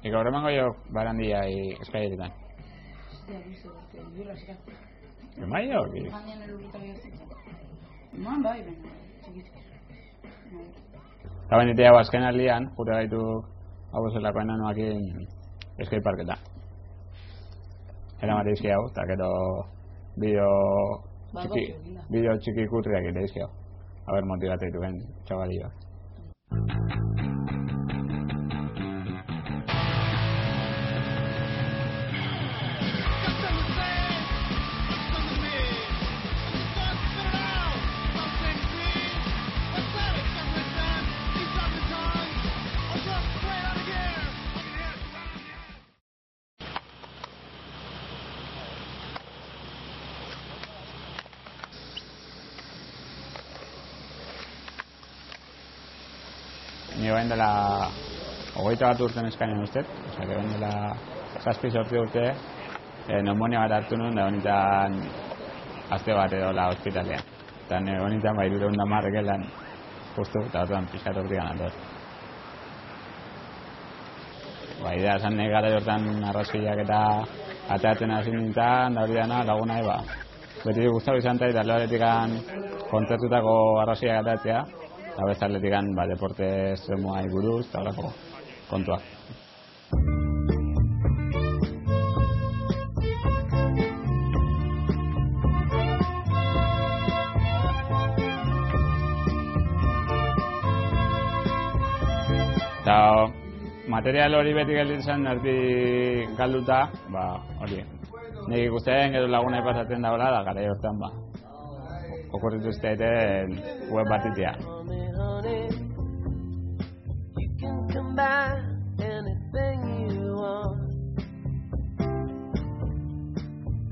Y gaur emango jo barandilla y eskailetan. Emai jo? Eta benditea hau azken aldian, jute gaitu hau zelako enanoakin skate parketa. Era matizki hau, eta gero bideo txiki kutriak ite izki hau. A ber motibateitu ben, txabalioak. Ni bain dela 21 urten eskainen ustez, osea que bain dela 7-8 urte pneumonia bat hartu nuen da honetan aste bat edo la ospitalean. Eta honetan bai 310 gelan postu eta orduan pixkat hortik ganatoz. Ba, idea esan gara jortan arrazoiak eta ateratzen hasi nintzen, da hori dana laguna eba. Beti gustatu izan zait, alde batetik kontzertutako arrazoiak ateratzea, eta beste aldetik deporte estremoai buruz eta horreko kontuak. Eta material hori beti gelditzen erdi galduta, hori, nik ikusten gero lagunai pasatzen dagoela da garai hortan okurritu izteiten web bat itea.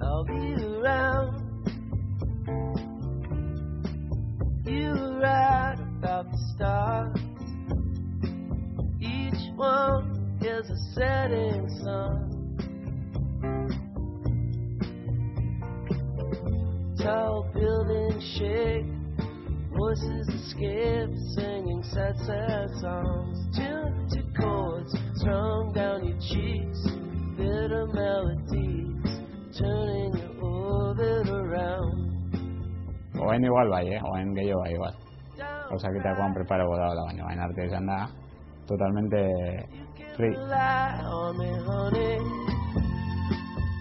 I'll be around. You were right about the stars. Each one is a setting sun. Tall buildings shake, voices escape, singing sad, sad songs. Tuned to chords strung down your cheeks, bitter melodies, turning your orbit around. Oain igual bai, oain gehiago bai igual. Osakitakoan preparago dagoela, baina oain arte izan da totalmente free.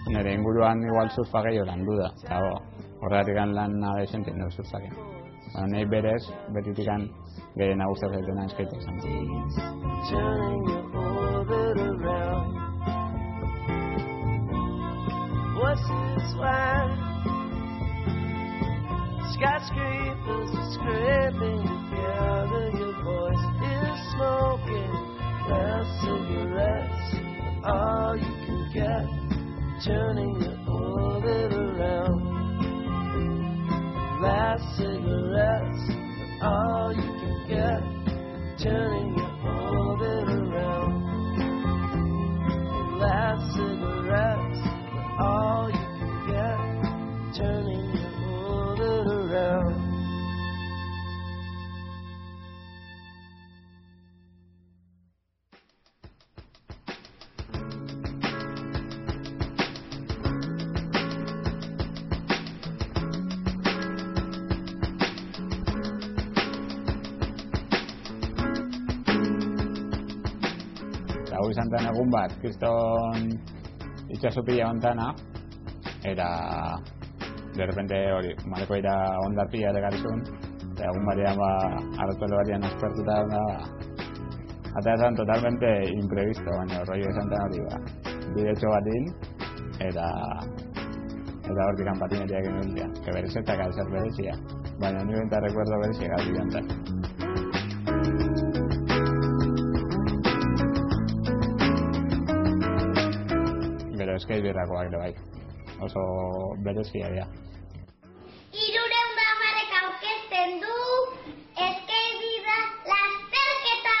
Nire inguruan igual surfa gehiago landu da, eta horregatik lan nabe esentin dugu surfakin. Nahi berez, betitikan gehien agustaz zaitena eskaitu izan. Skyscrapers are scraping together, your voice is smoking. Last cigarettes are all you can get, turning your orbit around. Last cigarettes are all you can get, turning your orbit around. Last cigarettes are all you can get, turning your orbit around. Hau izan zen egun bat, kriston itxasopila ontana, eta de repente hori, maleko ira ondarpila ere garizun, eta egun barian arrotolo barian aspertuta da, eta esan totalmente imprevisto, baina rollo izan zen hori, bidetxo batin, eta hortik patinetia egin dut, que berezetak alzer berezia, baina ni benta recuerdo berezia gazi jantan. Skate birrakoak ere bai, oso berezia dira. 310 aurkezten du skate birra lasterketa!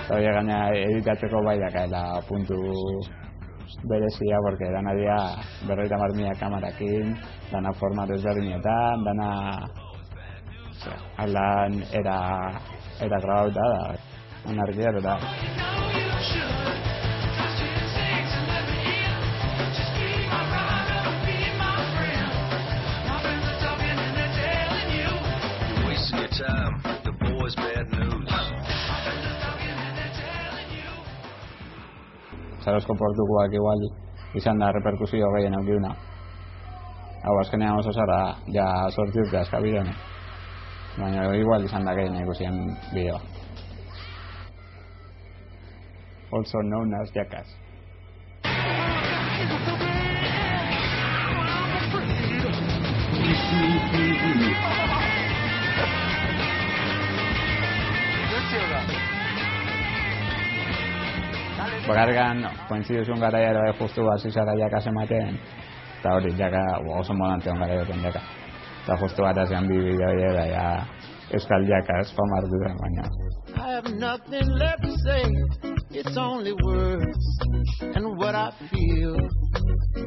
Eta gaina editatzeko bai dakaela puntu berezia, porque dana dira 50.000 kamerakin, dana format ezberdinetan, dana aldan era grabauta da, onarkier da. Zarosko portukoak igual izan da reperkusio gehien aukiuna. Hau azkenean oso zara, ja 8 urte azkabidean. Baina igual izan da gehien ikusien bideoa. Also known as Jackass. Bakargan, koinziduzun garaia ere justu hasi zara Jackass ematen, eta hori oso modanteon gara joten Jackass. Eta justu bat azian bi bideo da ja Euskal Jackass famartu den baina. I have nothing left to say, it's only words, and what I feel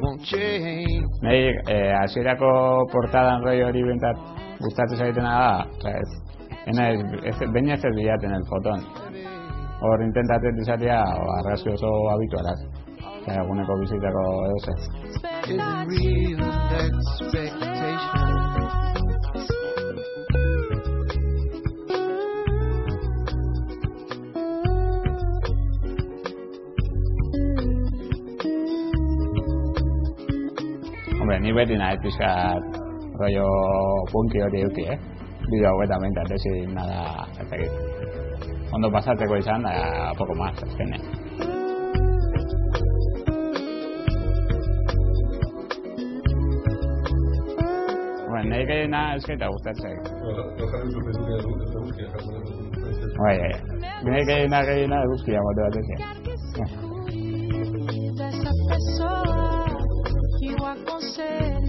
won't change. Nahi, hasierako portadan roi hori bentat gustatzen zaitena da, baina ez bilaten el foton. Hor intentatzen izatea, arrazki oso habitualaz. Eguneko bizitako edose. Is real expectation. Hombre, ni beti nahi pixkat rollo punki hori euki, Bideo hauetan behintat ezin nada, ez dakit. Ondo pasatzeko izan, da poco más, azkenean. Bueno, nahi gehiena eskaita gustatzen. Bai, nahi gehiena eguzkia mote bat ezin. Dessa pessoa que o aconselha.